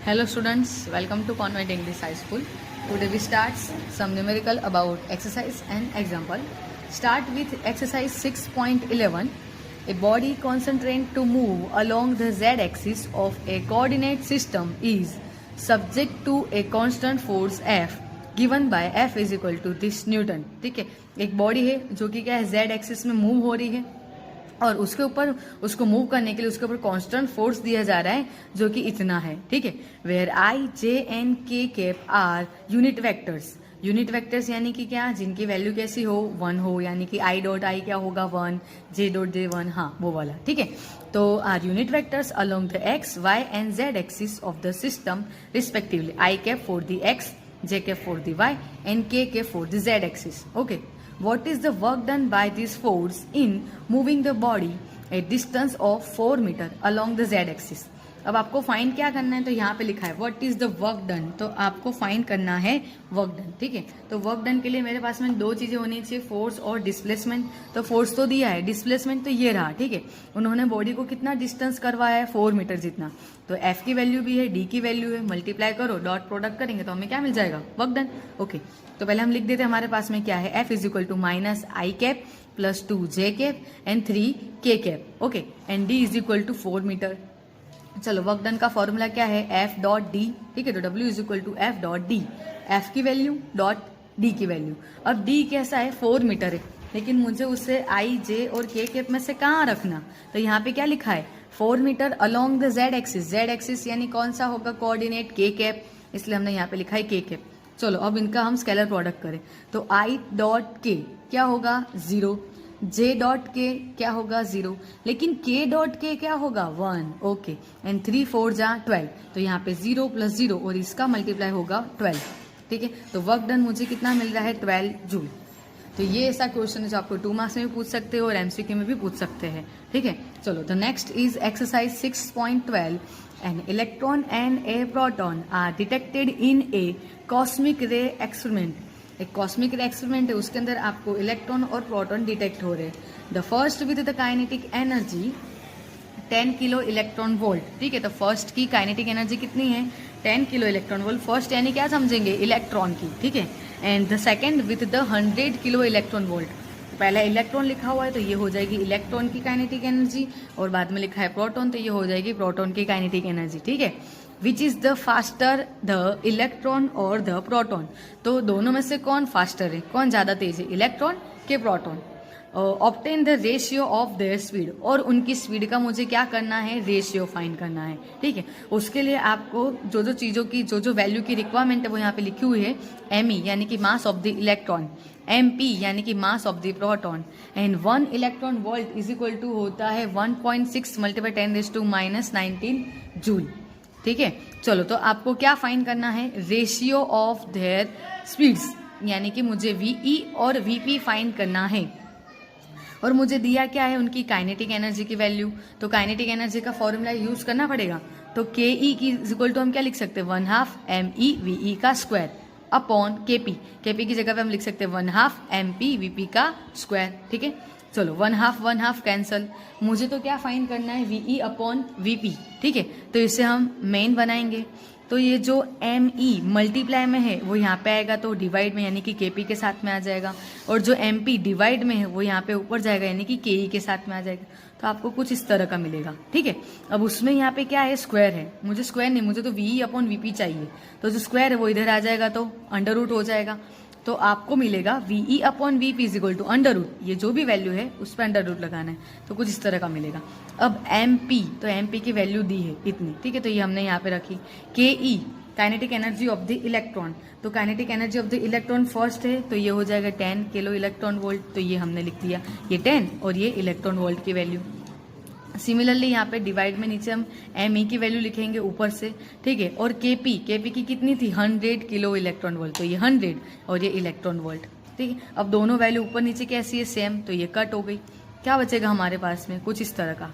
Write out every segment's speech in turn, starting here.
Hello students, welcome to Convent English High School. Today we start some numerical about exercise and example. Start with exercise 6.11. A body concentrated to move along the z-axis of a coordinate system is subject to a constant force F given by F is equal to this Newton. ठीक है, एक body है जो कि क्या है z axis में move हो रही है और उसके ऊपर उसको मूव करने के लिए उसके ऊपर कांस्टेंट फोर्स दिया जा रहा है जो कि इतना है. ठीक है, where I J and K cap are unit vectors. Unit vectors यानी कि क्या, जिनकी वैल्यू कैसी हो, 1 हो, यानी कि आई डॉट आई क्या होगा 1, जे डॉट जे 1, हाँ वो वाला. ठीक है, तो are unit vectors along the X Y and Z axis of the system respectively. I cap for the X, J cap for the Y and K cap for the Z axis. Okay, what is the work done by this force in moving the body a distance of 4 meter along the z axis. अब आपको find क्या करना है, तो यहाँ पे लिखा है what is the work done, तो आपको फाइंड करना है वर्क डन. ठीक है, तो वर्क डन के लिए मेरे पास में दो चीजें होनी चाहिए, फोर्स और डिस्प्लेसमेंट. तो फोर्स तो दिया है, डिस्प्लेसमेंट तो ये रहा. ठीक है, उन्होंने बॉडी को कितना डिस्टेंस करवाया है, 4 मीटर जितना. तो एफ की वैल्यू भी है, डी की वैल्यू है, मल्टीप्लाई करो, डॉट प्रोडक्ट करेंगे तो हमें क्या मिल जाएगा, वर्क डन. ओके, तो पहले हम लिख देते हैं हमारे पास में क्या है, F is equal to minus I cap plus 2 J cap and 3 K cap. Okay, and D is equal to 4 metre. चलो, वर्क डन का फॉर्मूला क्या है, एफ डॉट डी. ठीक है, तो W is equal to F dot D, F की value dot D की value. अब डी कैसा है, 4 मीटर है, लेकिन मुझे उससे आई जे और के कैप में से कहाँ रखना, तो यहाँ पे क्या लिखा है, 4 metre along the Z axis. Z axis यानी कौन सा होगा, कोऑर्डिनेट के कैप, इसलिए हमने यहाँ पे लिखा है के कैप. चलो, अब इनका हम स्केलर प्रोडक्ट करें तो आई डॉट के क्या होगा 0, जे डॉट के क्या होगा 0, लेकिन के डॉट के क्या होगा 1. ओके, एंड 3 4 जा 12, तो यहाँ पे 0 प्लस 0 और इसका मल्टीप्लाई होगा 12. ठीक है, तो वर्क डन मुझे कितना मिल रहा है, 12 जूल. तो ये ऐसा क्वेश्चन है जो आपको 2 मार्क्स में भी पूछ सकते हो और एमसीक्यू में भी पूछ सकते हैं. ठीक है, चलो, the next is exercise 6.12. An electron and a proton are detected in a cosmic ray experiment. एक कॉस्मिक रे एक्सपेरिमेंट है, उसके अंदर आपको इलेक्ट्रॉन और प्रोटॉन डिटेक्ट हो रहे हैं. The first with the kinetic energy 10 kilo electron volt. ठीक है, तो फर्स्ट की काइनेटिक एनर्जी कितनी है, 10 किलो इलेक्ट्रॉन वोल्ट. फर्स्ट यानी क्या समझेंगे, इलेक्ट्रॉन की. ठीक है, and the second with the 100 kilo electron volt. पहला इलेक्ट्रॉन लिखा हुआ है तो ये हो जाएगी इलेक्ट्रॉन की काइनेटिक एनर्जी, और बाद में लिखा है प्रोटॉन तो ये हो जाएगी प्रोटॉन की काइनेटिक एनर्जी. ठीक है, which is the faster, the electron और द प्रोटॉन. तो दोनों में से कौन फास्टर है, कौन ज्यादा तेज है, इलेक्ट्रॉन के proton. Obtain the ratio of their speed, और उनकी स्पीड का मुझे क्या करना है, रेशियो फाइंड करना है. ठीक है, उसके लिए आपको जो जो चीजों की जो वैल्यू की रिक्वायरमेंट है वो यहाँ पे लिखी हुई है. एमई यानी कि mass of the electron, M P यानी कि mass of the proton, and 1 electron volt is equal to होता है 1.6 मल्टीप्लाई 10⁻⁻⁹ जूल. ठीक है, चलो, तो आपको क्या फाइंड करना है, रेशियो ऑफ देयर स्पीड्स, यानी कि मुझे वीई और वीपी फाइंड करना है. और मुझे दिया क्या है, उनकी काइनेटिक एनर्जी की वैल्यू. तो काइनेटिक एनर्जी का फॉर्मूला यूज करना पड़ेगा. तो के ई की इक्वल टू हम क्या लिख सकते हैं, 1/2 ME VE का स्क्वायर अपॉन केपी. केपी की जगह पे हम लिख सकते हैं 1/2 MP VP का स्क्वायर. ठीक है, चलो, 1/2 कैंसल. मुझे तो क्या फाइंड करना है, VE अपॉन VP. ठीक है, तो इसे हम मेन बनाएंगे. तो ये जो ME मल्टीप्लाई में है वो यहाँ पे आएगा तो डिवाइड में, यानी कि KP के साथ में आ जाएगा, और जो MP डिवाइड में है वो यहाँ पे ऊपर जाएगा, यानी कि KE के साथ में आ जाएगा. तो आपको कुछ इस तरह का मिलेगा. ठीक है, अब उसमें यहाँ पे क्या है, स्क्वायर है. मुझे स्क्वायर नहीं, मुझे तो VE अपॉन VP चाहिए. तो जो स्क्वायर है वो इधर आ जाएगा तो अंडर रूट हो जाएगा. तो आपको मिलेगा VE upon VP is equal to under root, ये जो भी वैल्यू है उस पर अंडर रूट लगाना है, तो कुछ इस तरह का मिलेगा. अब MP, तो MP की वैल्यू दी है इतनी. ठीक है, तो ये हमने यहाँ पे रखी. KE kinetic energy of the electron, तो kinetic energy of the electron first है तो ये हो जाएगा 10 किलो इलेक्ट्रॉन वोल्ट. तो ये हमने लिख दिया, ये 10 और ये इलेक्ट्रॉन वोल्ट की वैल्यू. सिमिलरली यहाँ पे डिवाइड में नीचे हम ME की वैल्यू लिखेंगे ऊपर से. ठीक है, और KP की कितनी थी, 100 किलो इलेक्ट्रॉन वोल्ट, तो ये 100 और ये इलेक्ट्रॉन वोल्ट. ठीक है, अब दोनों वैल्यू ऊपर नीचे कैसी है, सेम, तो ये कट हो गई. क्या बचेगा हमारे पास में, कुछ इस तरह का.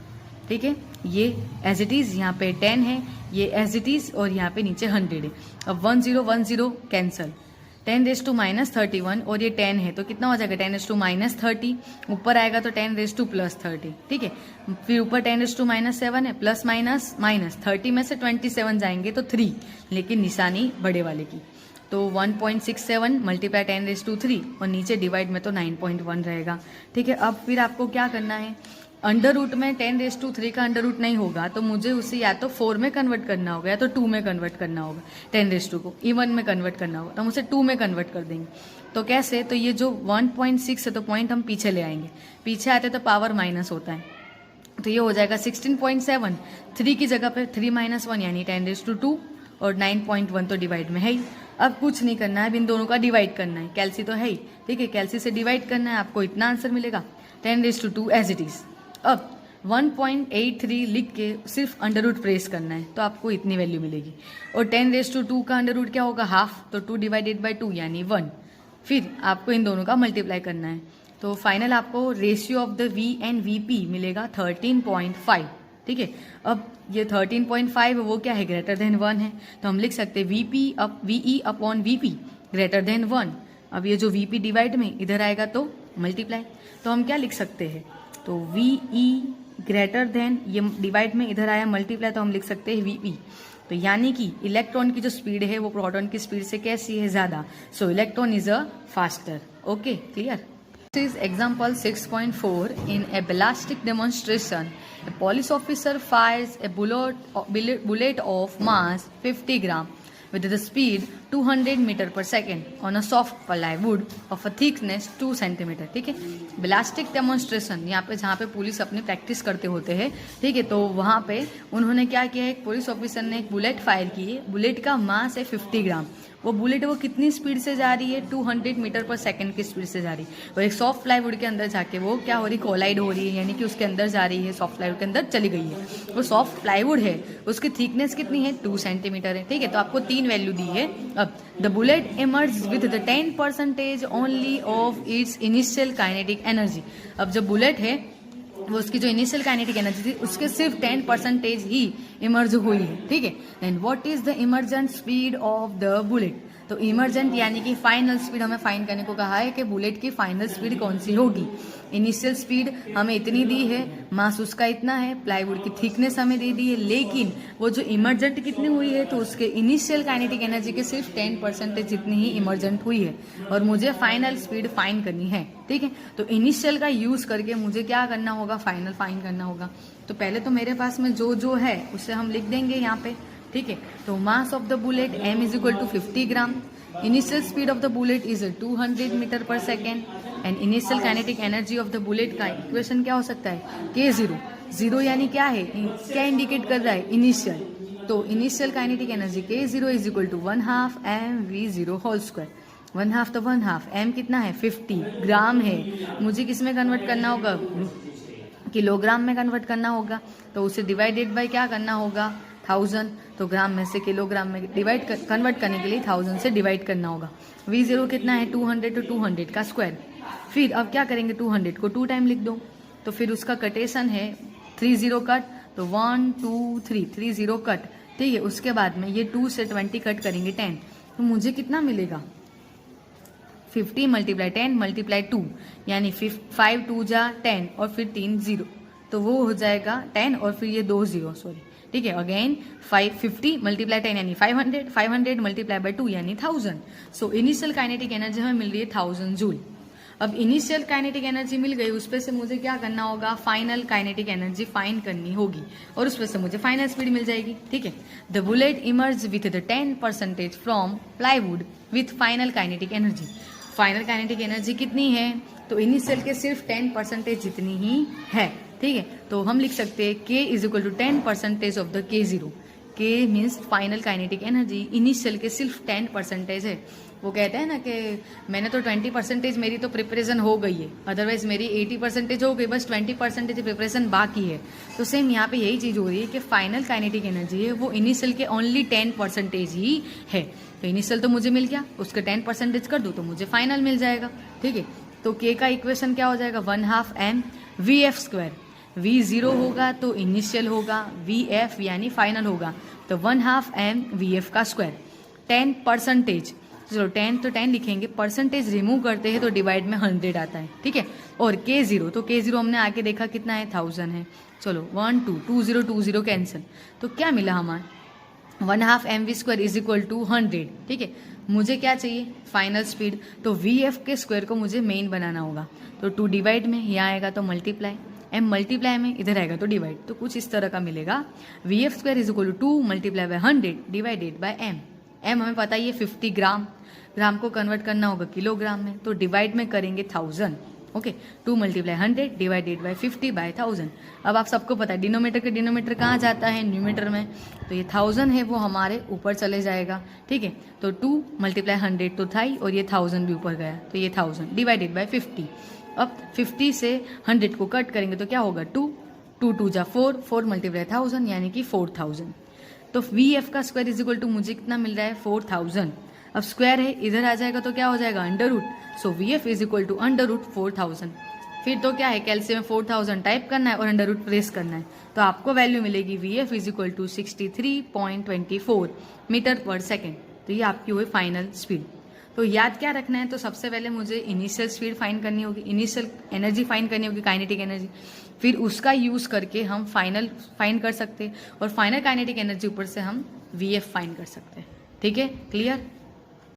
ठीक है, ये एज इट इज यहाँ पे 10 है, ये एज इट इज, और यहाँ पे नीचे 100 है. अब 10 10 कैंसल, 10⁻31 और ये 10 है तो कितना हो जाएगा 10⁻30, ऊपर आएगा तो 10⁻+30, ठीक है। फिर ऊपर 10⁻7 है, प्लस माइनस माइनस, 30 में से 27 जाएंगे तो 3, लेकिन निशानी बड़े वाले की, तो 1.67 मल्टीप्लाई 10⁻3 और नीचे डिवाइड में तो 9.1 रहेगा, ठीक है। अब फिर आपको क्या करना है, अंडर रूट में 10⁻3 का अंडर रूट नहीं होगा तो मुझे उसे या तो 4 में कन्वर्ट करना होगा या तो 2 में कन्वर्ट करना होगा, 10⁻2 को इवन में कन्वर्ट करना होगा तो हम उसे 2 में कन्वर्ट कर देंगे। तो कैसे, तो ये जो 1.6 है तो पॉइंट हम पीछे ले आएंगे, पीछे आते तो पावर माइनस होता है, तो ये हो जाएगा 16.7, 3 की जगह पे 3 - 1 यानी 10⁻2 और 9.1 तो डिवाइड में है ही। अब कुछ नहीं करना है, इन दोनों का डिवाइड करना है, कैल्सी तो है ही, ठीक है, कैल्सी से डिवाइड करना है, आपको इतना आंसर मिलेगा 10⁻2 एज इट इज। अब 1.83 लिख के सिर्फ अंडर रूट प्रेस करना है तो आपको इतनी वैल्यू मिलेगी, और 10⁻2 का अंडर रूट क्या होगा, हाफ, तो 2 डिवाइडेड बाई 2 यानी 1। फिर आपको इन दोनों का मल्टीप्लाई करना है, तो फाइनल आपको ratio of the V and VP मिलेगा 13.5, ठीक है। अब ये 13.5 है वो क्या है, ग्रेटर देन 1 है, तो हम लिख सकते हैं VE upon VP greater than 1। अब ये जो वीपी डिवाइड में इधर आएगा तो मल्टीप्लाई, तो हम क्या लिख सकते हैं, तो वीई ग्रेटर देन, ये डिवाइड में इधर आया मल्टीप्लाई, तो हम लिख सकते हैं वीपी। तो यानी कि इलेक्ट्रॉन की जो स्पीड है वो प्रोटॉन की स्पीड से कैसी है, ज्यादा, सो electron is a faster. Okay, clear. This is example 6.4. In a ballistic demonstration, a police officer fires a bullet of mass 50 gram with the speed 200 metre पर second on a soft plywood of a thickness 2 centimetre, ठीक है। ब्लास्टिक demonstration, यहाँ पे जहाँ पे police अपनी practice करते होते हैं, ठीक है, तो वहाँ पे उन्होंने क्या किया, एक पुलिस ऑफिसर ने एक बुलेट फायर की है, बुलेट का मास है 50 ग्राम, वो बुलेट वो कितनी स्पीड से जा रही है, 200 मीटर पर सेकंड की स्पीड से जा रही है, और एक सॉफ्ट प्लाईवुड के अंदर जाके वो क्या हो रही, कोलाइड हो रही है, यानी कि उसके अंदर जा रही है, सॉफ्ट प्लाईवुड के अंदर चली गई है। वो सॉफ्ट प्लाईवुड है, उसकी थिकनेस कितनी है, 2 सेंटीमीटर है, ठीक है। तो आपको 3 वैल्यू दी है। अब the bullet emerges with the 10% only of its initial kinetic energy। अब जो बुलेट है वो उसकी जो इनिशियल काइनेटिक एनर्जी थी उसके सिर्फ 10% ही इमर्ज हुई है, ठीक है। Then what is the emergent speed of the bullet, तो इमर्जेंट यानी कि फाइनल स्पीड हमें फाइंड करने को कहा है कि बुलेट की फाइनल स्पीड कौन सी होगी। इनिशियल स्पीड हमें इतनी दी है, मास उसका इतना है, प्लाईवुड की थिकनेस हमें दे दी है, लेकिन वो जो इमर्जेंट कितनी हुई है तो उसके इनिशियल काइनेटिक एनर्जी के सिर्फ 10% जितनी ही इमर्जेंट हुई है, और मुझे फाइनल स्पीड फाइंड करनी है, ठीक है। तो इनिशियल का यूज करके मुझे क्या करना होगा, फाइनल फाइंड करना होगा। तो पहले तो मेरे पास में जो है उसे हम लिख देंगे यहाँ पे, ठीक है। तो mass of the bullet m is equal to 50 gram, initial speed of the bullet is 200 metre पर second, and initial kinetic energy of the bullet का इक्वेशन क्या हो सकता है, k0, 0 यानी क्या है, क्या इंडिकेट कर रहा है, इनिशियल, तो initial kinetic energy k0 is equal to 1/2 mv0 whole square, 1/2 तो 1/2, m कितना है 50 ग्राम है, मुझे किस में कन्वर्ट करना होगा, किलोग्राम में कन्वर्ट करना होगा, तो उसे डिवाइडेड बाय क्या करना होगा, 1000, तो ग्राम में से किलोग्राम में कन्वर्ट करने के लिए 1000 से डिवाइड करना होगा। v0 कितना है 200, तो 200 का स्क्वायर। फिर अब क्या करेंगे, 200 को 2 टाइम लिख दो, तो फिर उसका कटेशन है 30 कट, तो 1 2 3 30 कट, ठीक है। उसके बाद में ये 2 से 20 कट करेंगे 10, तो मुझे कितना मिलेगा 50 × 10 × 2 यानी 5 2 जा 10 और फिर 3 0, तो वो हो जाएगा 10 और फिर ये 2 0, सॉरी, ठीक है। अगेन 50 × 10 यानी 500, 500 मल्टीप्लाई बाय 2 यानी 1000। सो इनिशियल काइनेटिक एनर्जी हमें मिल रही है 1000 जूल। अब इनिशियल काइनेटिक एनर्जी मिल गई, उस पर से मुझे क्या करना होगा, फाइनल काइनेटिक एनर्जी फाइंड करनी होगी, और उस पर से मुझे फाइनल स्पीड मिल जाएगी, ठीक है। The bullet emerge with the 10% from plywood with final kinetic energy. Final kinetic energy कितनी है, तो इनिशियल के सिर्फ 10% जितनी ही है, ठीक है। तो हम लिख सकते हैं k is equal to 10% of the k0। k means final kinetic energy, initial के सिर्फ 10% है। वो कहते हैं ना कि मैंने तो 20% मेरी तो प्रिपरेशन हो गई है, अदरवाइज मेरी 80% हो गई, बस 20% प्रिपरेशन बाकी है। तो सेम यहाँ पे यही चीज हो रही है कि फाइनल काइनेटिक एनर्जी है वो इनिशियल के ओनली 10% ही है। तो इनिशियल तो मुझे मिल गया, उसका 10% कर दो तो मुझे फाइनल मिल जाएगा, ठीक है। तो k का इक्वेशन क्या हो जाएगा, 1/2 m vf²। v0 होगा तो इनिशियल होगा, vf यानी फाइनल होगा, तो 1/2 m vf का स्क्वायर, 10%, चलो 10 तो 10 लिखेंगे, परसेंटेज रिमूव करते हैं तो डिवाइड में 100 आता है, ठीक है। और K0, तो K0 हमने आके देखा कितना है, 1000 है। चलो 1 2 2 0 2 0 कैंसिल, तो क्या मिला हमारा 1/2 mv² इज इक्वल टू 100, ठीक है। मुझे क्या चाहिए, फाइनल स्पीड, तो VF के स्क्वायर को मुझे मेन बनाना होगा। तो 2 डिवाइड में यहाँ आएगा तो मल्टीप्लाई, m मल्टीप्लाई में इधर आएगा तो डिवाइड, तो कुछ इस तरह का मिलेगा। VF² is equal to 2 multiply by 100 divided by m। m हमें पता ही है 50 ग्राम, ग्राम को कन्वर्ट करना होगा किलोग्राम में, तो डिवाइड में करेंगे 1000, okay. 2 multiply 100 divided by 50 by 1000। अब आप सबको पता है डिनोमीटर के डिनोमीटर कहाँ जाता है, न्यूमीटर में, तो ये 1000 है वो हमारे ऊपर चले जाएगा, ठीक है। तो 2 मल्टीप्लाई 100 तो था ही, और ये 1000 भी ऊपर गया, तो ये 1000 डिवाइडेड बाय 50। अब 50 से 100 को कट करेंगे तो क्या होगा, 2 2 2 जा 4, 4 मल्टीप्लाई 1000 यानी कि 4000। तो VF का स्क्वायर इज इक्वल टू मुझे कितना मिल रहा है, 4000। अब स्क्वायर है इधर आ जाएगा तो क्या हो जाएगा, under root, so VF is equal to under root 4000। फिर तो क्या है, कैल्शियम में 4000 टाइप करना है और अंडर रूट प्रेस करना है, तो आपको वैल्यू मिलेगी VF is equal to 63.24 metre पर सेकेंड। तो ये आपकी हुई फाइनल स्पीड। तो याद क्या रखना है, तो सबसे पहले मुझे इनिशियल स्पीड फाइंड करनी होगी, इनिशियल एनर्जी फाइंड करनी होगी, काइनेटिक एनर्जी, फिर उसका यूज करके हम फाइनल फाइंड कर सकते हैं, और फाइनल काइनेटिक एनर्जी ऊपर से हम VF फाइंड कर सकते हैं, ठीक है, क्लियर।